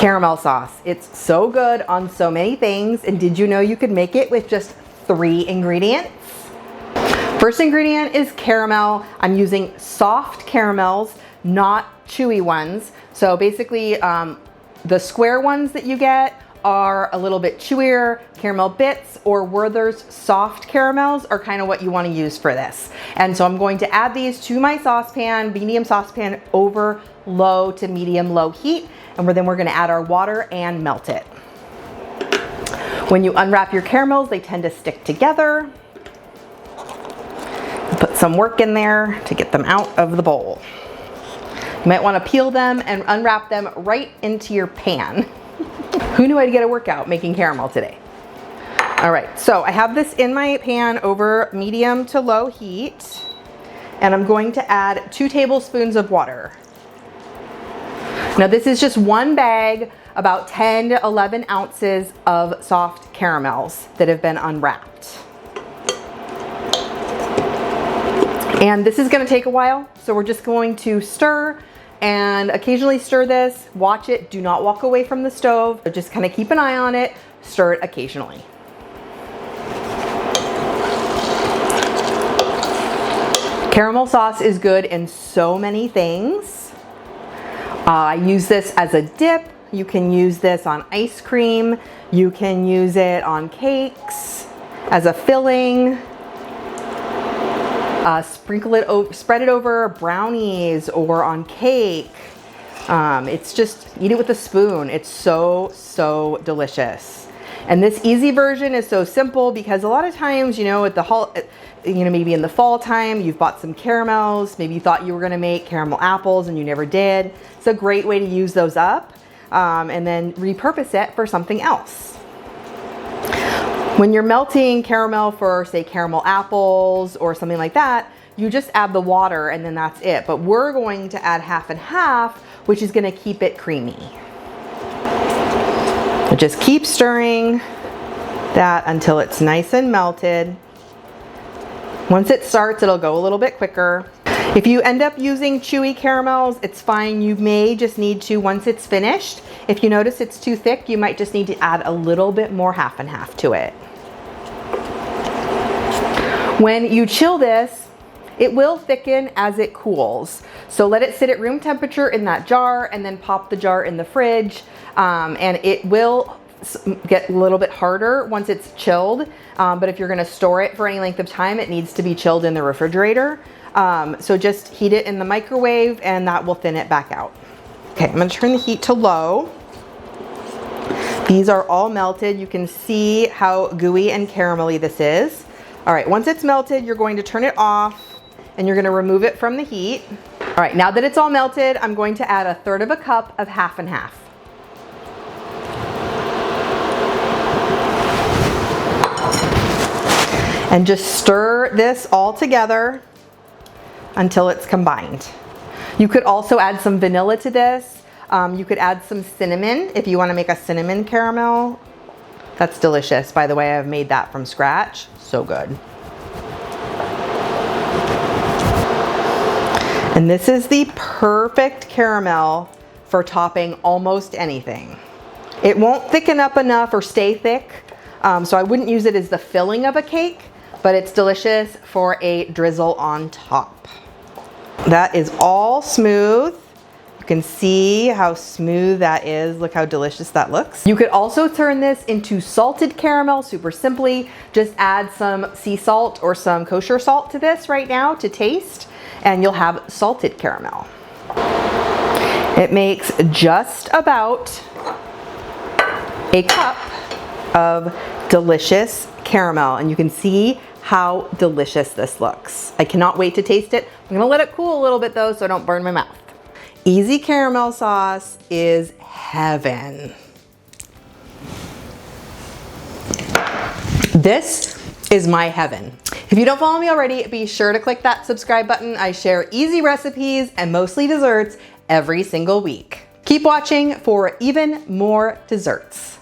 Caramel sauce. It's so good on so many things. And did you know you could make it with just 3 ingredients? First ingredient is caramel. I'm using soft caramels, not chewy ones. So basically the square ones that you get are a little bit chewier. Caramel bits or Werther's soft caramels are kind of what you want to use for this. And so I'm going to add these to my saucepan, medium saucepan, over low to medium low heat. And then we're going to add our water and melt it. When you unwrap your caramels, they tend to stick together. Put some work in there to get them out of the bowl. You might want to peel them and unwrap them right into your pan. Who knew I'd get a workout making caramel today? All right, so I have this in my pan over medium to low heat, and I'm going to add 2 tablespoons of water. Now this is just 1 bag, about 10 to 11 ounces of soft caramels that have been unwrapped. And this is gonna take a while, so we're just going to stir and occasionally stir this. Watch it, do not walk away from the stove. Just kind of keep an eye on it, stir it occasionally. Caramel sauce is good in so many things. I use this as a dip. You can use this on ice cream. You can use it on cakes as a filling. Spread it over brownies or on cake. It's just, eat it with a spoon. It's so, so delicious. And this easy version is so simple because a lot of times, you know, maybe in the fall time, you've bought some caramels. Maybe you thought you were gonna make caramel apples and you never did. It's a great way to use those up and then repurpose it for something else. When you're melting caramel for, say, caramel apples or something like that, you just add the water and then that's it. But we're going to add half and half, which is gonna keep it creamy. So just keep stirring that until it's nice and melted. Once it starts, it'll go a little bit quicker. If you end up using chewy caramels, it's fine. You may just need to, once it's finished, if you notice it's too thick, you might just need to add a little bit more half and half to it. When you chill this, it will thicken as it cools. So let it sit at room temperature in that jar and then pop the jar in the fridge. And it will get a little bit harder once it's chilled. But if you're gonna store it for any length of time, it needs to be chilled in the refrigerator. So just heat it in the microwave and that will thin it back out. Okay, I'm gonna turn the heat to low. These are all melted. You can see how gooey and caramelly this is. All right, once it's melted, you're going to turn it off and you're gonna remove it from the heat. All right, now that it's all melted, I'm going to add 1/3 cup of half and half. And just stir this all together until it's combined. You could also add some vanilla to this. You could add some cinnamon if you want to make a cinnamon caramel. That's delicious. By the way, I've made that from scratch. So good. And this is the perfect caramel for topping almost anything. It won't thicken up enough or stay thick, so I wouldn't use it as the filling of a cake, but it's delicious for a drizzle on top. That is all smooth. You can see how smooth that is. Look how delicious that looks. You could also turn this into salted caramel super simply. Just add some sea salt or some kosher salt to this right now to taste, and you'll have salted caramel. It makes just about a cup of delicious caramel, and you can see how delicious this looks. I cannot wait to taste it. I'm gonna let it cool a little bit though so I don't burn my mouth. Easy caramel sauce is heaven. This is my heaven. If you don't follow me already, be sure to click that subscribe button. I share easy recipes and mostly desserts every single week. Keep watching for even more desserts.